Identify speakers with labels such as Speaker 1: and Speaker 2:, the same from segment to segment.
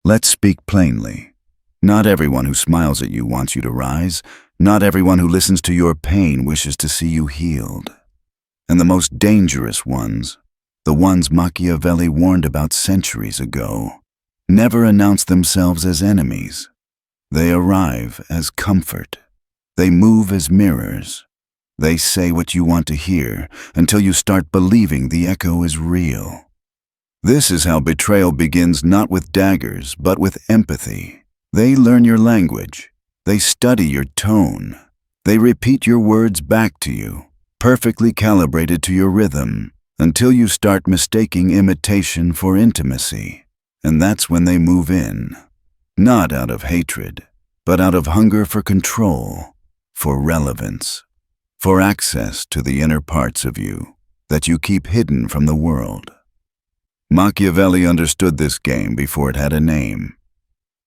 Speaker 1: Let's speak plainly. Not everyone who smiles at you wants you to rise. Not everyone who listens to your pain wishes to see you healed. And the most dangerous ones, the ones Machiavelli warned about centuries ago, never announce themselves as enemies. They arrive as comfort. They move as mirrors. They say what you want to hear until you start believing the echo is real. This is how betrayal begins, not with daggers, but with empathy. They learn your language. They study your tone. They repeat your words back to you, perfectly calibrated to your rhythm, until you start mistaking imitation for intimacy. And that's when they move in, not out of hatred, but out of hunger for control, for relevance, for access to the inner parts of you that you keep hidden from the world. Machiavelli understood this game before it had a name.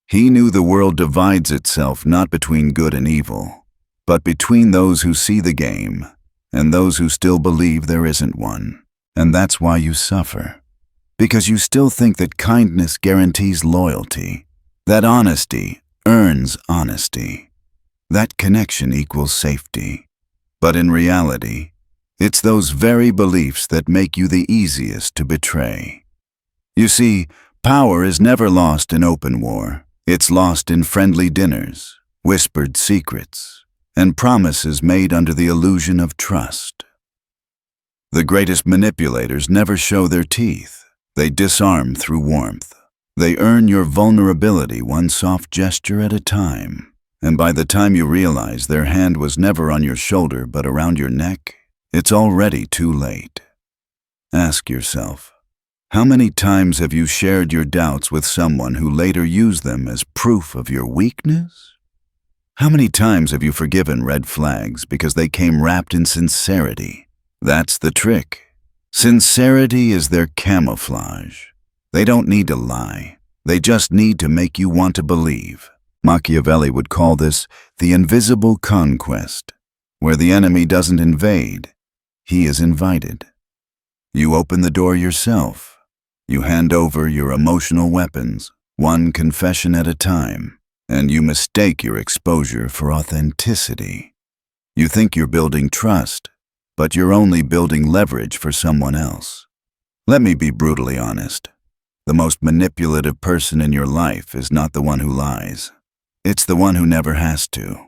Speaker 1: He knew the world divides itself not between good and evil, but between those who see the game and those who still believe there isn't one. And that's why you suffer. Because you still think that kindness guarantees loyalty, that honesty earns honesty, that connection equals safety. But in reality, it's those very beliefs that make you the easiest to betray. You see, power is never lost in open war. It's lost in friendly dinners, whispered secrets, and promises made under the illusion of trust. The greatest manipulators never show their teeth. They disarm through warmth. They earn your vulnerability one soft gesture at a time. And by the time you realize their hand was never on your shoulder but around your neck, it's already too late. Ask yourself, how many times have you shared your doubts with someone who later used them as proof of your weakness? How many times have you forgiven red flags because they came wrapped in sincerity? That's the trick. Sincerity is their camouflage. They don't need to lie. They just need to make you want to believe. Machiavelli would call this the invisible conquest, where the enemy doesn't invade, he is invited. You open the door yourself. You hand over your emotional weapons, one confession at a time, and you mistake your exposure for authenticity. You think you're building trust, but you're only building leverage for someone else. Let me be brutally honest. The most manipulative person in your life is not the one who lies. It's the one who never has to.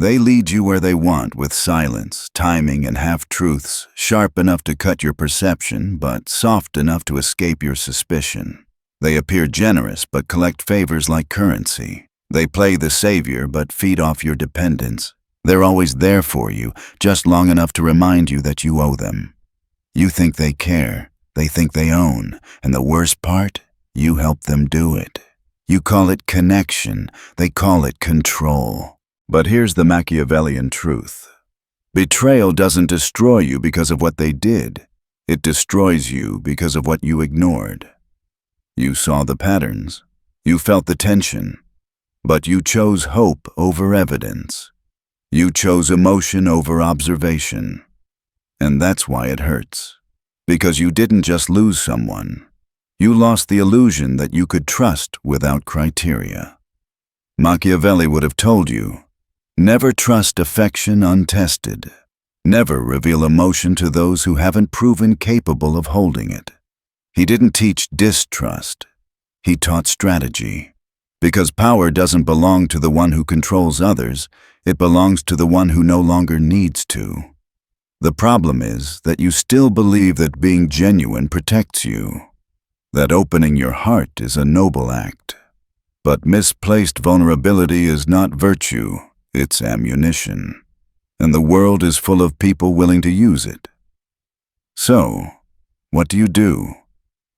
Speaker 1: They lead you where they want with silence, timing, and half-truths, sharp enough to cut your perception, but soft enough to escape your suspicion. They appear generous, but collect favors like currency. They play the savior, but feed off your dependence. They're always there for you, just long enough to remind you that you owe them. You think they care, they think they own, and the worst part, you help them do it. You call it connection, they call it control. But here's the Machiavellian truth. Betrayal doesn't destroy you because of what they did. It destroys you because of what you ignored. You saw the patterns. You felt the tension. But you chose hope over evidence. You chose emotion over observation. And that's why it hurts. Because you didn't just lose someone. You lost the illusion that you could trust without criteria. Machiavelli would have told you, never trust affection untested. Never reveal emotion to those who haven't proven capable of holding it. He didn't teach distrust. He taught strategy. Because power doesn't belong to the one who controls others, it belongs to the one who no longer needs to. The problem is that you still believe that being genuine protects you. That opening your heart is a noble act. But misplaced vulnerability is not virtue, it's ammunition. And the world is full of people willing to use it. So, what do?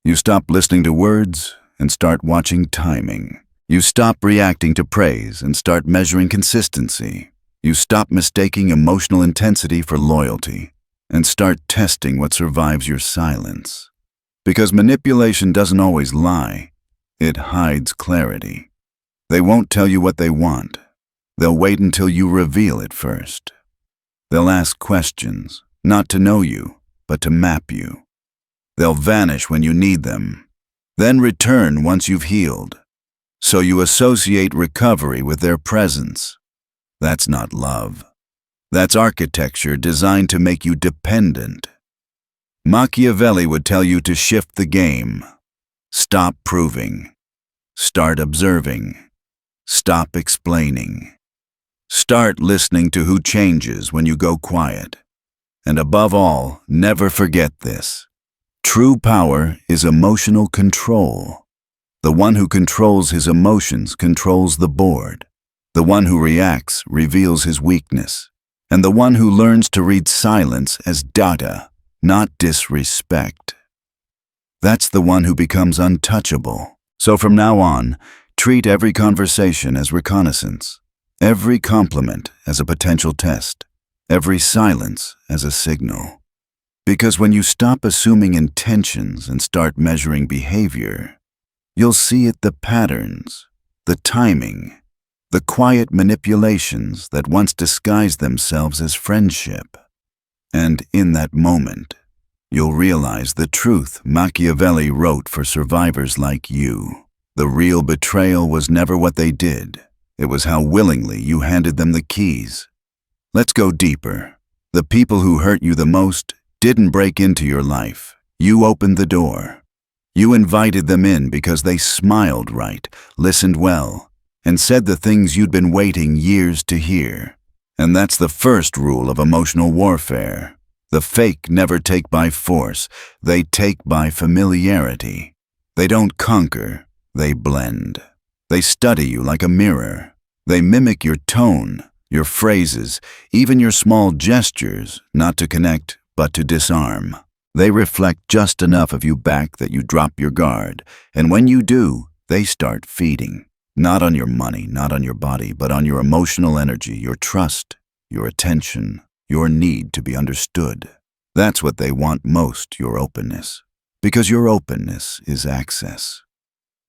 Speaker 1: You stop listening to words and start watching timing. You stop reacting to praise and start measuring consistency. You stop mistaking emotional intensity for loyalty and start testing what survives your silence. Because manipulation doesn't always lie, it hides clarity. They won't tell you what they want. They'll wait until you reveal it first. They'll ask questions, not to know you, but to map you. They'll vanish when you need them, then return once you've healed. So you associate recovery with their presence. That's not love. That's architecture designed to make you dependent. Machiavelli would tell you to shift the game. Stop proving. Start observing. Stop explaining. Start listening to who changes when you go quiet. And above all, never forget this. True power is emotional control. The one who controls his emotions controls the board. The one who reacts reveals his weakness. And the one who learns to read silence as data, not disrespect. That's the one who becomes untouchable. So from now on, treat every conversation as reconnaissance, every compliment as a potential test, every silence as a signal. Because when you stop assuming intentions and start measuring behavior, you'll see the patterns, the timing, the quiet manipulations that once disguised themselves as friendship. And in that moment, you'll realize the truth Machiavelli wrote for survivors like you. The real betrayal was never what they did. It was how willingly you handed them the keys. Let's go deeper. The people who hurt you the most didn't break into your life. You opened the door. You invited them in because they smiled right, listened well, and said the things you'd been waiting years to hear. And that's the first rule of emotional warfare. The fake never take by force, they take by familiarity. They don't conquer, they blend. They study you like a mirror. They mimic your tone, your phrases, even your small gestures, not to connect, but to disarm. They reflect just enough of you back that you drop your guard, and when you do, they start feeding. Not on your money, not on your body, but on your emotional energy, your trust, your attention, your need to be understood. That's what they want most, your openness. Because your openness is access.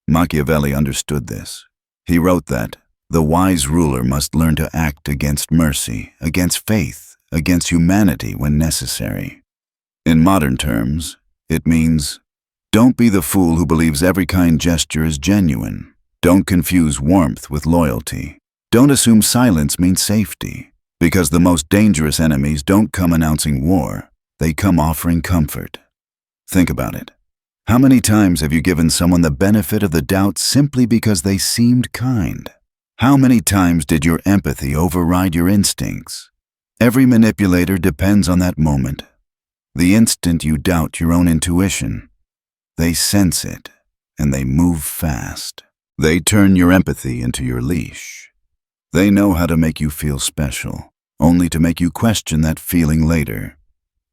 Speaker 1: Machiavelli understood this. He wrote that the wise ruler must learn to act against mercy, against faith, against humanity when necessary. In modern terms, it means, don't be the fool who believes every kind gesture is genuine. Don't confuse warmth with loyalty. Don't assume silence means safety, because the most dangerous enemies don't come announcing war, they come offering comfort. Think about it. How many times have you given someone the benefit of the doubt simply because they seemed kind? How many times did your empathy override your instincts? Every manipulator depends on that moment. The instant you doubt your own intuition, they sense it, and they move fast. They turn your empathy into your leash. They know how to make you feel special, only to make you question that feeling later.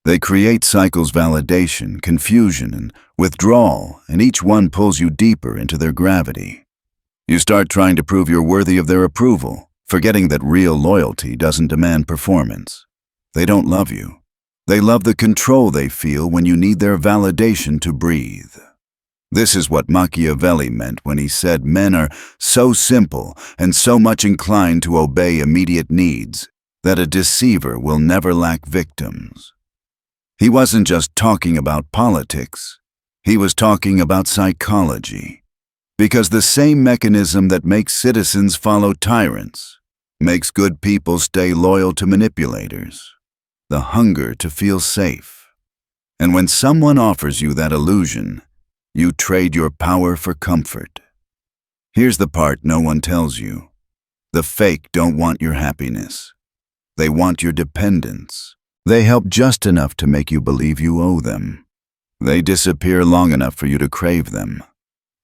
Speaker 1: They create cycles: validation, confusion, and withdrawal, and each one pulls you deeper into their gravity. You start trying to prove you're worthy of their approval, forgetting that real loyalty doesn't demand performance. They don't love you. They love the control they feel when you need their validation to breathe. This is what Machiavelli meant when he said men are so simple and so much inclined to obey immediate needs that a deceiver will never lack victims. He wasn't just talking about politics. He was talking about psychology. Because the same mechanism that makes citizens follow tyrants makes good people stay loyal to manipulators. The hunger to feel safe. And when someone offers you that illusion, you trade your power for comfort. Here's the part no one tells you. The fake don't want your happiness. They want your dependence. They help just enough to make you believe you owe them. They disappear long enough for you to crave them.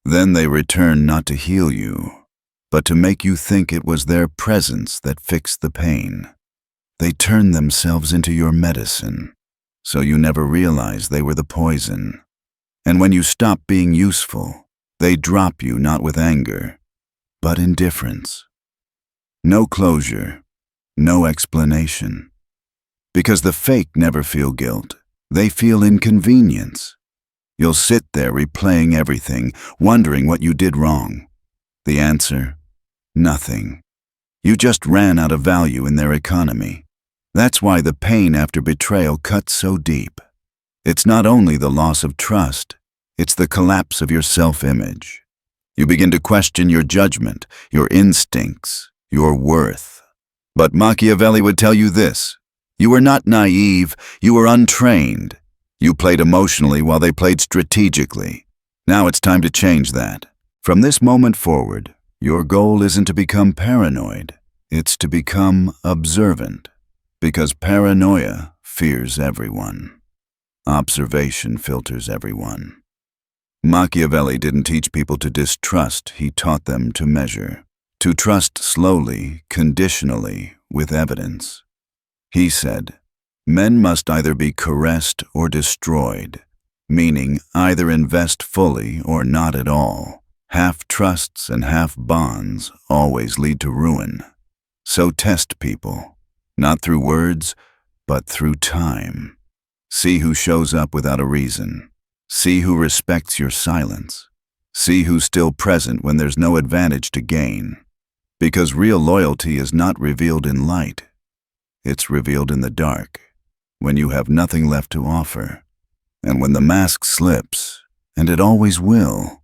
Speaker 1: Then they return not to heal you, but to make you think it was their presence that fixed the pain. They turn themselves into your medicine, so you never realize they were the poison. And when you stop being useful, they drop you not with anger, but indifference. No closure, no explanation. Because the fake never feel guilt, they feel inconvenience. You'll sit there replaying everything, wondering what you did wrong. The answer? Nothing. You just ran out of value in their economy. That's why the pain after betrayal cuts so deep. It's not only the loss of trust, it's the collapse of your self-image. You begin to question your judgment, your instincts, your worth. But Machiavelli would tell you this: you were not naive, you were untrained. You played emotionally while they played strategically. Now it's time to change that. From this moment forward, your goal isn't to become paranoid, it's to become observant. Because paranoia fears everyone. Observation filters everyone. Machiavelli didn't teach people to distrust, he taught them to measure. To trust slowly, conditionally, with evidence. He said, men must either be caressed or destroyed, meaning either invest fully or not at all. Half trusts and half bonds always lead to ruin. So test people, not through words, but through time. See who shows up without a reason. See who respects your silence. See who's still present when there's no advantage to gain. Because real loyalty is not revealed in light. It's revealed in the dark, when you have nothing left to offer. And when the mask slips, and it always will,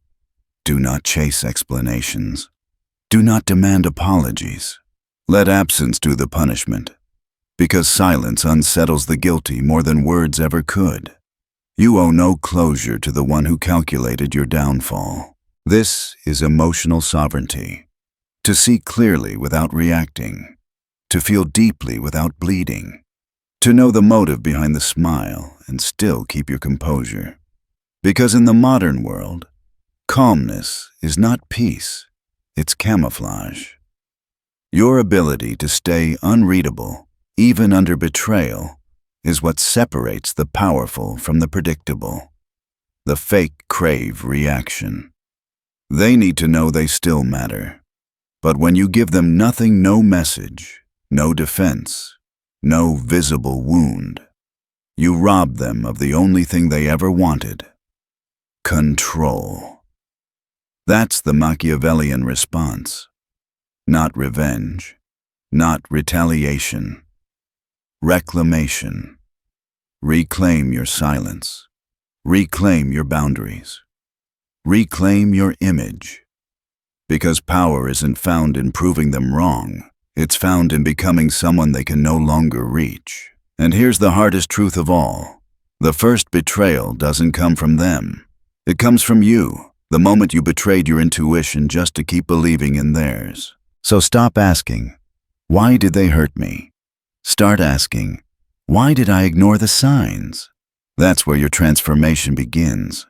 Speaker 1: do not chase explanations. Do not demand apologies. Let absence do the punishment, because silence unsettles the guilty more than words ever could. You owe no closure to the one who calculated your downfall. This is emotional sovereignty. To see clearly without reacting. To feel deeply without bleeding. To know the motive behind the smile and still keep your composure. Because in the modern world, calmness is not peace, it's camouflage. Your ability to stay unreadable, even under betrayal, is what separates the powerful from the predictable. The fake crave reaction. They need to know they still matter. But when you give them nothing, no message, no defense, no visible wound, you rob them of the only thing they ever wanted: control. That's the Machiavellian response. Not revenge, not retaliation. Reclamation. Reclaim your silence. Reclaim your boundaries. Reclaim your image. Because power isn't found in proving them wrong. It's found in becoming someone they can no longer reach. And here's the hardest truth of all. The first betrayal doesn't come from them. It comes from you, the moment you betrayed your intuition just to keep believing in theirs. So stop asking, why did they hurt me? Start asking, why did I ignore the signs? That's where your transformation begins.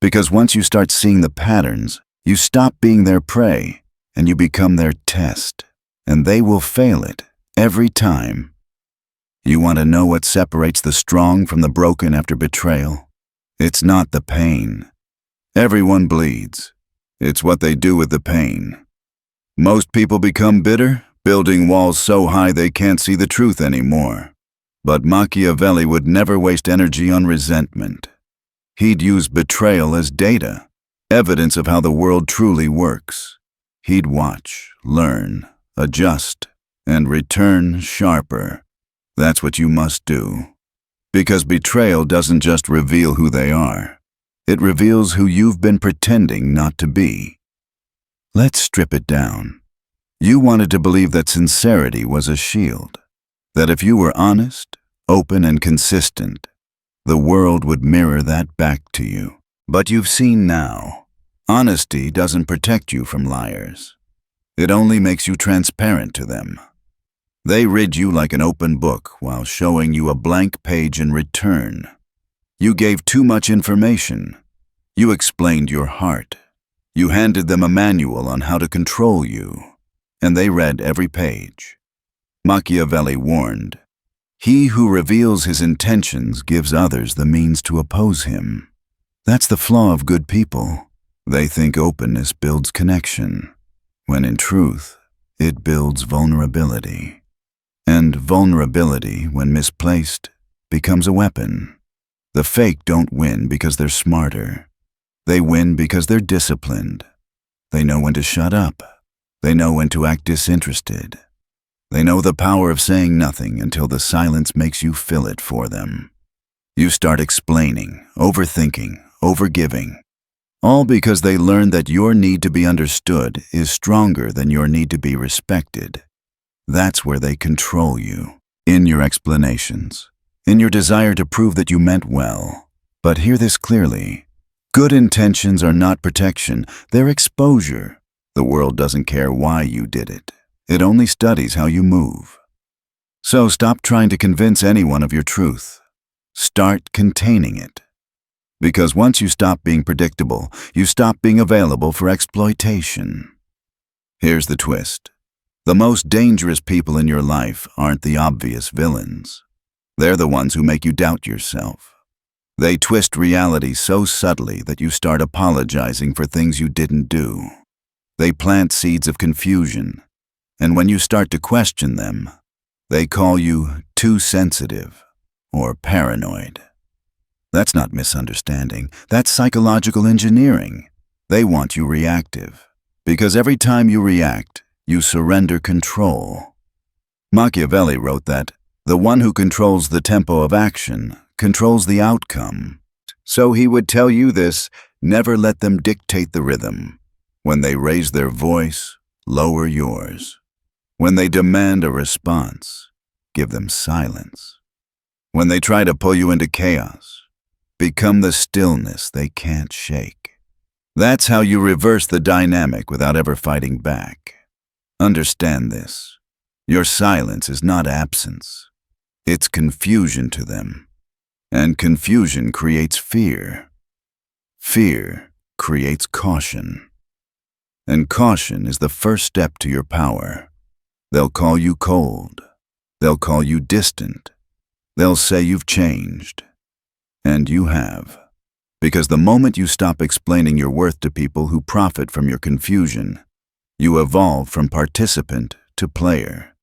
Speaker 1: Because once you start seeing the patterns, you stop being their prey and you become their test. And they will fail it every time. You want to know what separates the strong from the broken after betrayal? It's not the pain. Everyone bleeds. It's what they do with the pain. Most people become bitter, building walls so high they can't see the truth anymore. But Machiavelli would never waste energy on resentment. He'd use betrayal as data, evidence of how the world truly works. He'd watch, learn, adjust, and return sharper. That's what you must do. Because betrayal doesn't just reveal who they are. It reveals who you've been pretending not to be. Let's strip it down. You wanted to believe that sincerity was a shield. That if you were honest, open, and consistent, the world would mirror that back to you. But you've seen now, honesty doesn't protect you from liars. It only makes you transparent to them. They rid you like an open book while showing you a blank page in return. You gave too much information. You explained your heart. You handed them a manual on how to control you, and they read every page. Machiavelli warned, "He who reveals his intentions gives others the means to oppose him." That's the flaw of good people. They think openness builds connection, when in truth, it builds vulnerability. And vulnerability, when misplaced, becomes a weapon. The fake don't win because they're smarter. They win because they're disciplined. They know when to shut up. They know when to act disinterested. They know the power of saying nothing until the silence makes you fill it for them. You start explaining, overthinking, overgiving. All because they learn that your need to be understood is stronger than your need to be respected. That's where they control you, in your explanations, in your desire to prove that you meant well. But hear this clearly. Good intentions are not protection, they're exposure. The world doesn't care why you did it. It only studies how you move. So stop trying to convince anyone of your truth. Start containing it. Because once you stop being predictable, you stop being available for exploitation. Here's the twist. The most dangerous people in your life aren't the obvious villains. They're the ones who make you doubt yourself. They twist reality so subtly that you start apologizing for things you didn't do. They plant seeds of confusion, and when you start to question them, they call you too sensitive or paranoid. That's not misunderstanding, that's psychological engineering. They want you reactive, because every time you react, you surrender control. Machiavelli wrote that the one who controls the tempo of action controls the outcome. So he would tell you this: never let them dictate the rhythm. When they raise their voice, lower yours. When they demand a response, give them silence. When they try to pull you into chaos, become the stillness they can't shake. That's how you reverse the dynamic without ever fighting back. Understand this. Your silence is not absence. It's confusion to them. And confusion creates fear. Fear creates caution. And caution is the first step to your power. They'll call you cold. They'll call you distant. They'll say you've changed. And you have. Because the moment you stop explaining your worth to people who profit from your confusion, you evolve from participant to player.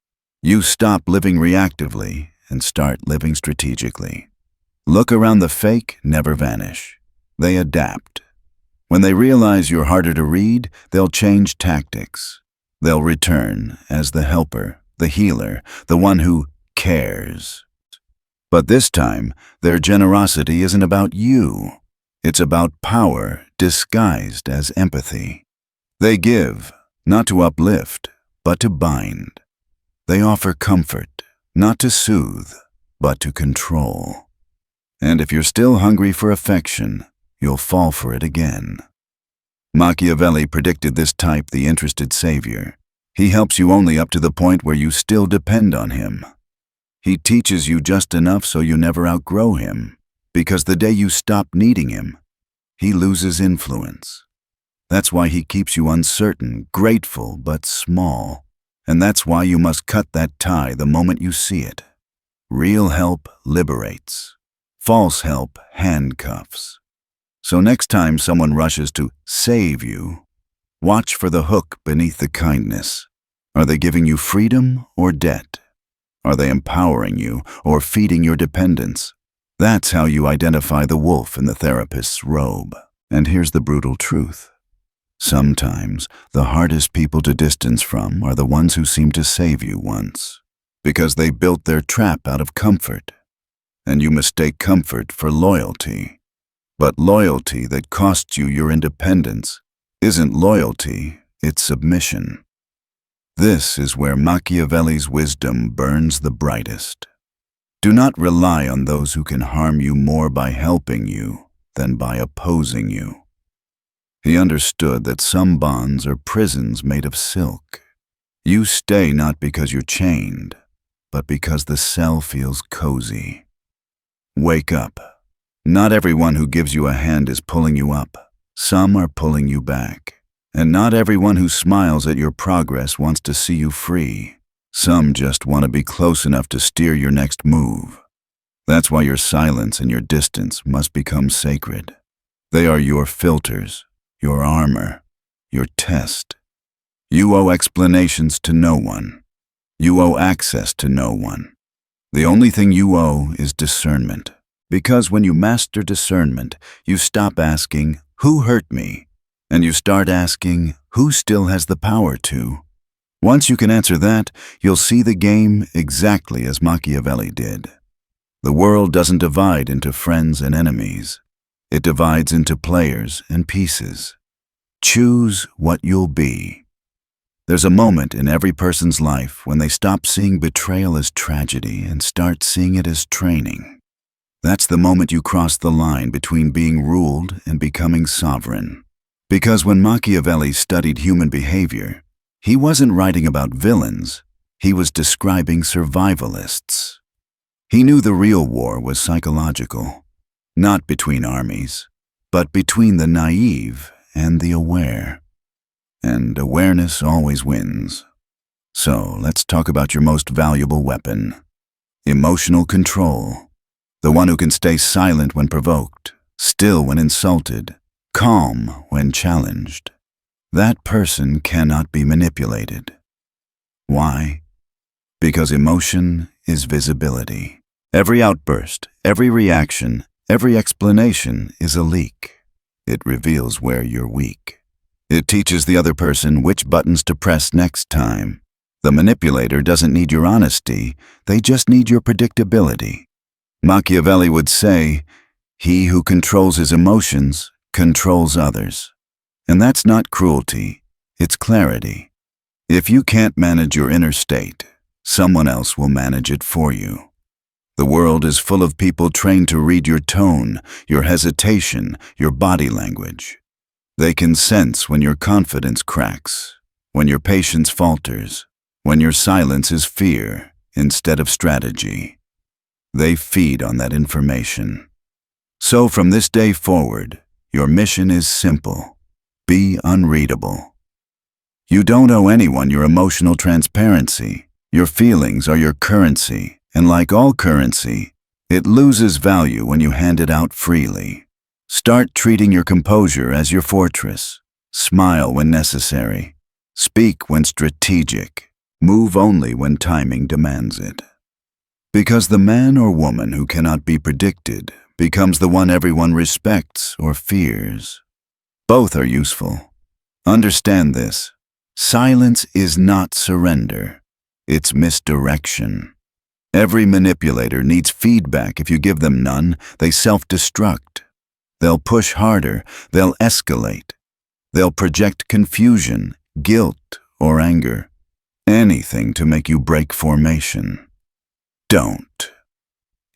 Speaker 1: You stop living reactively and start living strategically. Look around, the fake never vanish. They adapt. When they realize you're harder to read, they'll change tactics. They'll return as the helper, the healer, the one who cares. But this time, their generosity isn't about you. It's about power disguised as empathy. They give, not to uplift, but to bind. They offer comfort, not to soothe, but to control. And if you're still hungry for affection, you'll fall for it again. Machiavelli predicted this type, the interested savior. He helps you only up to the point where you still depend on him. He teaches you just enough so you never outgrow him, because the day you stop needing him, he loses influence. That's why he keeps you uncertain, grateful, but small. And that's why you must cut that tie the moment you see it. Real help liberates. False help handcuffs. So next time someone rushes to save you, watch for the hook beneath the kindness. Are they giving you freedom or debt? Are they empowering you or feeding your dependence? That's how you identify the wolf in the therapist's robe. And here's the brutal truth. Sometimes the hardest people to distance from are the ones who seem to save you once, because they built their trap out of comfort. And you mistake comfort for loyalty. But loyalty that costs you your independence isn't loyalty, it's submission. This is where Machiavelli's wisdom burns the brightest. Do not rely on those who can harm you more by helping you than by opposing you. He understood that some bonds are prisons made of silk. You stay not because you're chained, but because the cell feels cozy. Wake up. Not everyone who gives you a hand is pulling you up. Some are pulling you back. And not everyone who smiles at your progress wants to see you free. Some just want to be close enough to steer your next move. That's why your silence and your distance must become sacred. They are your filters, your armor, your test. You owe explanations to no one. You owe access to no one. The only thing you owe is discernment. Because when you master discernment, you stop asking, "Who hurt me?" and you start asking, "Who still has the power to?" Once you can answer that, you'll see the game exactly as Machiavelli did. The world doesn't divide into friends and enemies. It divides into players and pieces. Choose what you'll be. There's a moment in every person's life when they stop seeing betrayal as tragedy and start seeing it as training. That's the moment you cross the line between being ruled and becoming sovereign. Because when Machiavelli studied human behavior, he wasn't writing about villains, he was describing survivalists. He knew the real war was psychological, not between armies, but between the naive and the aware. And awareness always wins. So let's talk about your most valuable weapon: emotional control. The one who can stay silent when provoked, still when insulted, calm when challenged. That person cannot be manipulated. Why? Because emotion is visibility. Every outburst, every reaction, every explanation is a leak. It reveals where you're weak. It teaches the other person which buttons to press next time. The manipulator doesn't need your honesty, they just need your predictability. Machiavelli would say, "He who controls his emotions controls others." And that's not cruelty, it's clarity. If you can't manage your inner state, someone else will manage it for you. The world is full of people trained to read your tone, your hesitation, your body language. They can sense when your confidence cracks, when your patience falters, when your silence is fear instead of strategy. They feed on that information. So from this day forward, your mission is simple: be unreadable. You don't owe anyone your emotional transparency. Your feelings are your currency, and like all currency, it loses value when you hand it out freely. Start treating your composure as your fortress. Smile when necessary. Speak when strategic. Move only when timing demands it. Because the man or woman who cannot be predicted becomes the one everyone respects or fears. Both are useful. Understand this: silence is not surrender, it's misdirection. Every manipulator needs feedback. If you give them none, they self-destruct. They'll push harder, they'll escalate. They'll project confusion, guilt, or anger. Anything to make you break formation. Don't.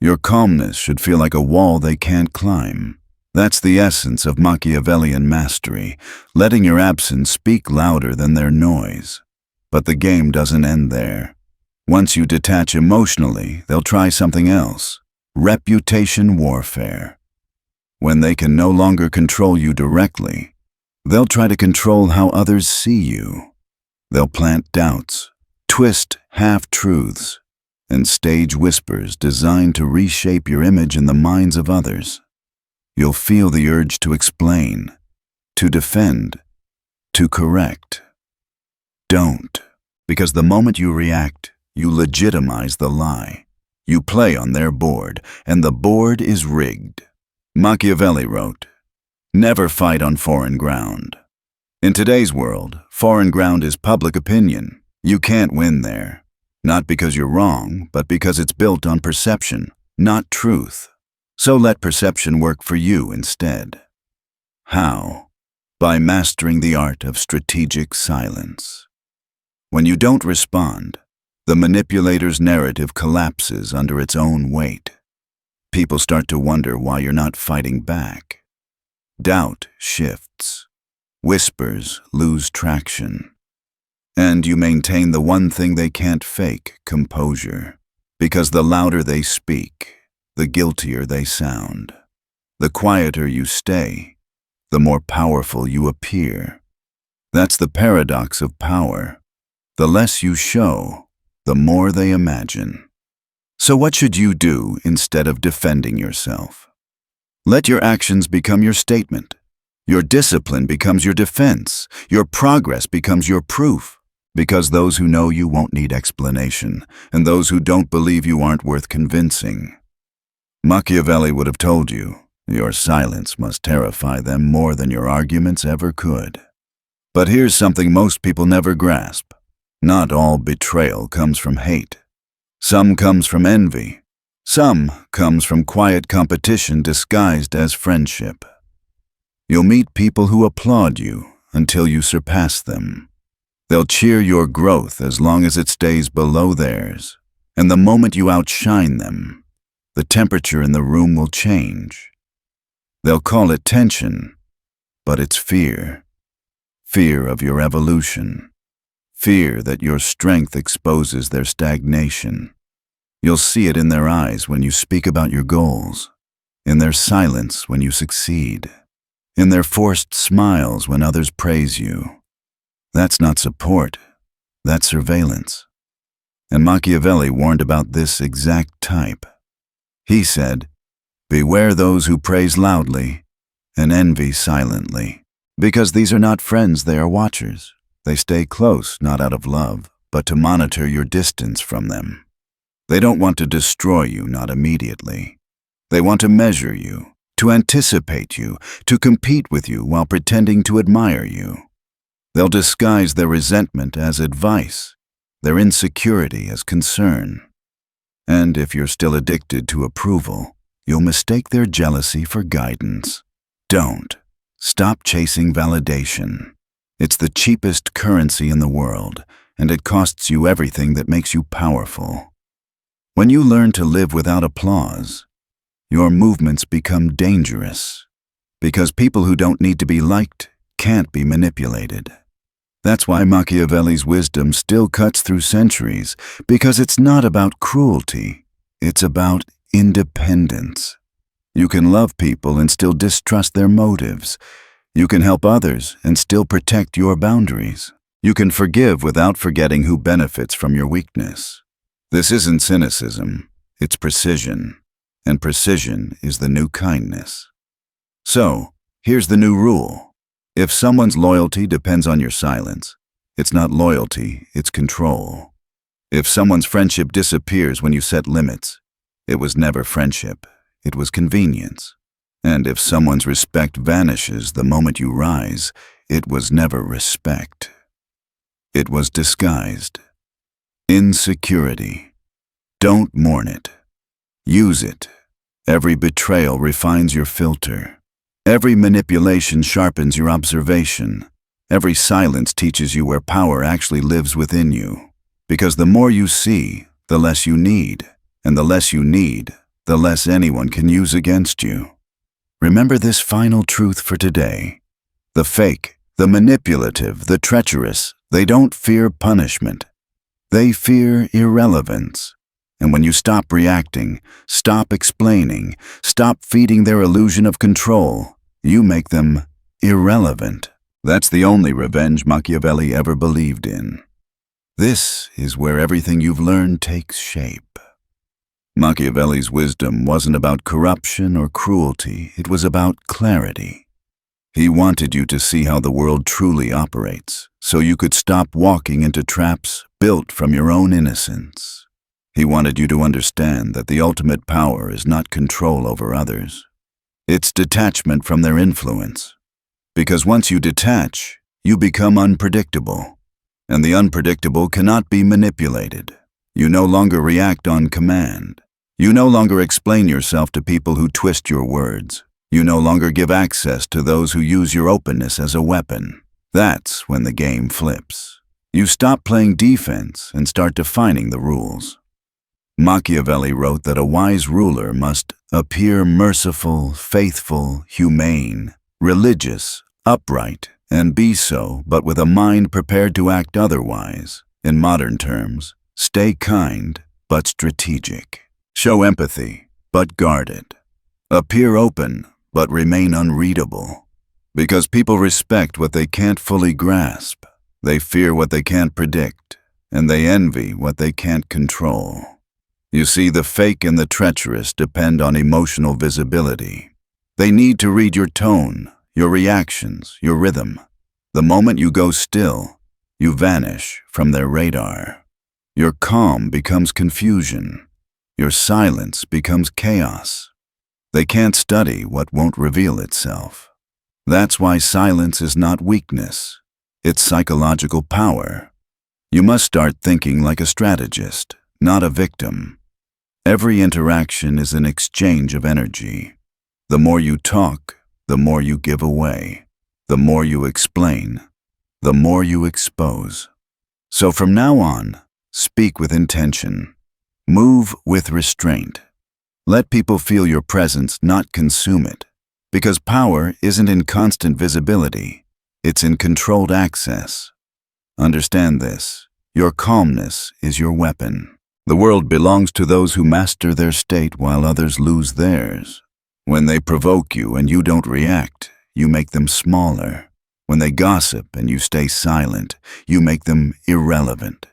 Speaker 1: Your calmness should feel like a wall they can't climb. That's the essence of Machiavellian mastery, letting your absence speak louder than their noise. But the game doesn't end there. Once you detach emotionally, they'll try something else: reputation warfare. When they can no longer control you directly, they'll try to control how others see you. They'll plant doubts, twist half-truths, and stage whispers designed to reshape your image in the minds of others. You'll feel the urge to explain, to defend, to correct. Don't, because the moment you react, you legitimize the lie. You play on their board, and the board is rigged. Machiavelli wrote, "Never fight on foreign ground." In today's world, foreign ground is public opinion. You can't win there. Not because you're wrong, but because it's built on perception, not truth. So let perception work for you instead. How? By mastering the art of strategic silence. When you don't respond, the manipulator's narrative collapses under its own weight. People start to wonder why you're not fighting back. Doubt shifts. Whispers lose traction. And you maintain the one thing they can't fake: composure. Because the louder they speak, the guiltier they sound. The quieter you stay, the more powerful you appear. That's the paradox of power. The less you show, the more they imagine. So what should you do instead of defending yourself? Let your actions become your statement. Your discipline becomes your defense. Your progress becomes your proof. Because those who know you won't need explanation, and those who don't believe you aren't worth convincing. Machiavelli would have told you, your silence must terrify them more than your arguments ever could. But here's something most people never grasp. Not all betrayal comes from hate. Some comes from envy. Some comes from quiet competition disguised as friendship. You'll meet people who applaud you until you surpass them. They'll cheer your growth as long as it stays below theirs, and the moment you outshine them, the temperature in the room will change. They'll call it tension, but it's fear. Fear of your evolution. Fear that your strength exposes their stagnation. You'll see it in their eyes when you speak about your goals, in their silence when you succeed, in their forced smiles when others praise you. That's not support, that's surveillance. And Machiavelli warned about this exact type. He said, "Beware those who praise loudly and envy silently, because these are not friends, they are watchers. They stay close, not out of love, but to monitor your distance from them. They don't want to destroy you, not immediately. They want to measure you, to anticipate you, to compete with you while pretending to admire you. They'll disguise their resentment as advice, their insecurity as concern. And if you're still addicted to approval, you'll mistake their jealousy for guidance. Don't. Stop chasing validation. It's the cheapest currency in the world, and it costs you everything that makes you powerful. When you learn to live without applause, your movements become dangerous, because people who don't need to be liked can't be manipulated. That's why Machiavelli's wisdom still cuts through centuries, because it's not about cruelty, it's about independence. You can love people and still distrust their motives. You can help others and still protect your boundaries. You can forgive without forgetting who benefits from your weakness. This isn't cynicism, it's precision, and precision is the new kindness. So, here's the new rule. If someone's loyalty depends on your silence, it's not loyalty, it's control. If someone's friendship disappears when you set limits, it was never friendship, it was convenience. And if someone's respect vanishes the moment you rise, it was never respect. It was disguised. Insecurity. Don't mourn it. Use it. Every betrayal refines your filter. Every manipulation sharpens your observation. Every silence teaches you where power actually lives within you. Because the more you see, the less you need. And the less you need, the less anyone can use against you. Remember this final truth for today. The fake, the manipulative, the treacherous, they don't fear punishment. They fear irrelevance. And when you stop reacting, stop explaining, stop feeding their illusion of control, you make them irrelevant. That's the only revenge Machiavelli ever believed in. This is where everything you've learned takes shape. Machiavelli's wisdom wasn't about corruption or cruelty, it was about clarity. He wanted you to see how the world truly operates, so you could stop walking into traps built from your own innocence. He wanted you to understand that the ultimate power is not control over others. It's detachment from their influence. Because once you detach, you become unpredictable. And the unpredictable cannot be manipulated. You no longer react on command. You no longer explain yourself to people who twist your words. You no longer give access to those who use your openness as a weapon. That's when the game flips. You stop playing defense and start defining the rules. Machiavelli wrote that a wise ruler must appear merciful, faithful, humane, religious, upright, and be so, but with a mind prepared to act otherwise. In modern terms, stay kind, but strategic. Show empathy, but guard it. Appear open, but remain unreadable. Because people respect what they can't fully grasp. They fear what they can't predict, and they envy what they can't control. You see, the fake and the treacherous depend on emotional visibility. They need to read your tone, your reactions, your rhythm. The moment you go still, you vanish from their radar. Your calm becomes confusion. Your silence becomes chaos. They can't study what won't reveal itself. That's why silence is not weakness. It's psychological power. You must start thinking like a strategist, not a victim. Every interaction is an exchange of energy. The more you talk, the more you give away. The more you explain, the more you expose. So from now on, speak with intention. Move with restraint. Let people feel your presence, not consume it. Because power isn't in constant visibility, it's in controlled access. Understand this. Your calmness is your weapon. The world belongs to those who master their state while others lose theirs. When they provoke you and you don't react, you make them smaller. When they gossip and you stay silent, you make them irrelevant.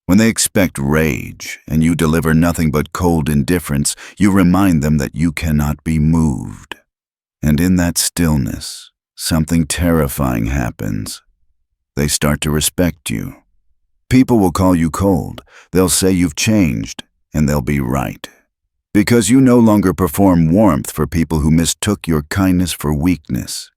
Speaker 1: When they expect rage and you deliver nothing but cold indifference, you remind them that you cannot be moved. And in that stillness, something terrifying happens. They start to respect you. People will call you cold, they'll say you've changed, and they'll be right. Because you no longer perform warmth for people who mistook your kindness for weakness.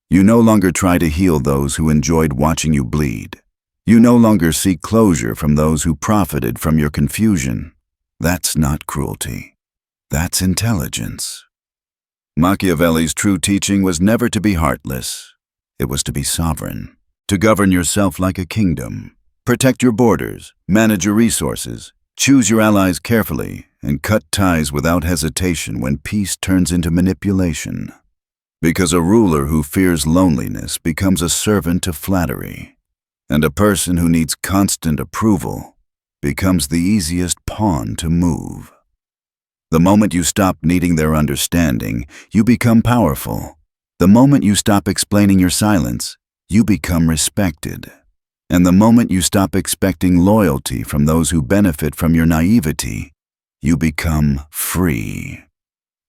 Speaker 1: You no longer try to heal those who enjoyed watching you bleed. You no longer seek closure from those who profited from your confusion. That's not cruelty. That's intelligence. Machiavelli's true teaching was never to be heartless. It was to be sovereign, to govern yourself like a kingdom. Protect your borders, manage your resources, choose your allies carefully, and cut ties without hesitation when peace turns into manipulation. Because a ruler who fears loneliness becomes a servant to flattery, and a person who needs constant approval becomes the easiest pawn to move. The moment you stop needing their understanding, you become powerful. The moment you stop explaining your silence, you become respected. And the moment you stop expecting loyalty from those who benefit from your naivety, you become free.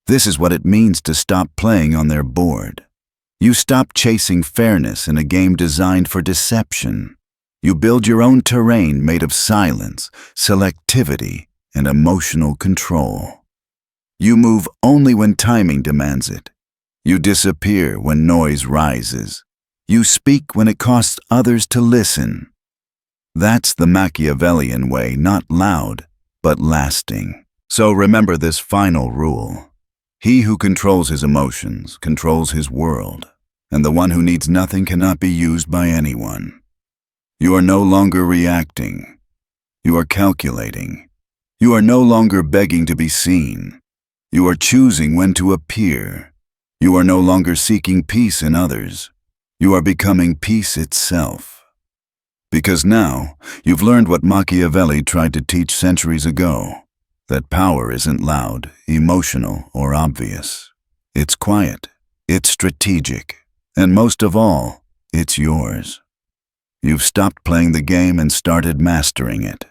Speaker 1: This is what it means to stop playing on their board. You stop chasing fairness in a game designed for deception. You build your own terrain made of silence, selectivity, and emotional control. You move only when timing demands it. You disappear when noise rises. You speak when it costs others to listen. That's the Machiavellian way, not loud, but lasting. So remember this final rule. He who controls his emotions controls his world, and the one who needs nothing cannot be used by anyone. You are no longer reacting. You are calculating. You are no longer begging to be seen. You are choosing when to appear. You are no longer seeking peace in others. You are becoming peace itself. Because now, you've learned what Machiavelli tried to teach centuries ago, that power isn't loud, emotional, or obvious. It's quiet, it's strategic, and most of all, it's yours. You've stopped playing the game and started mastering it.